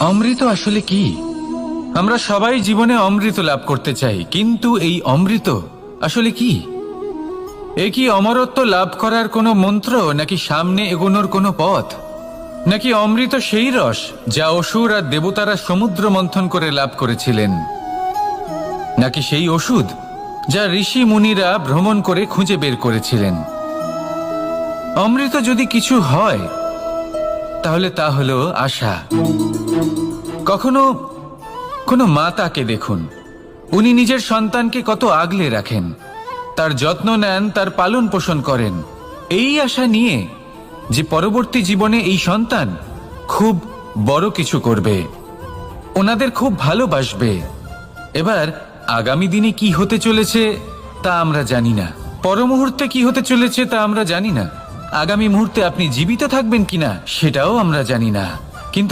অমৃত আসলে কি? আমরা সবাই জীবনে অমৃত লাভ করতে চাই, কিন্তু এই অমৃত আসলে কি? এ কি অমরত্ব লাভ করার কোনো মন্ত্র, নাকি সামনে এগোনোর কোনো পথ, নাকি অমৃত সেই রস যা অসুর আর দেবতারা সমুদ্র মন্থন করে লাভ করেছিলেন, নাকি সেই ওষুধ যা ঋষি মুনিরা ভ্রমণ করে খুঁজে বের করেছিলেন? অমৃত যদি কিছু হয় তাহলে তা হলো আশা। কখনো কোনো মাতাকে দেখুন, উনি নিজের সন্তানকে কত আগলে রাখেন, তার যত্ন নেন, তার পালন পোষণ করেন, এই আশা নিয়ে যে পরবর্তী জীবনে এই সন্তান খুব বড় কিছু করবে, ওনাদের খুব ভালোবাসবে। এবার আগামী দিনে কি হতে চলেছে তা আমরা জানি না, পর মুহূর্তে কি হতে চলেছে তা আমরা জানি না, আগামী মুহূর্তে আপনি জীবিত থাকবেন কিনা সেটাও আমরা জানি না, কিন্তু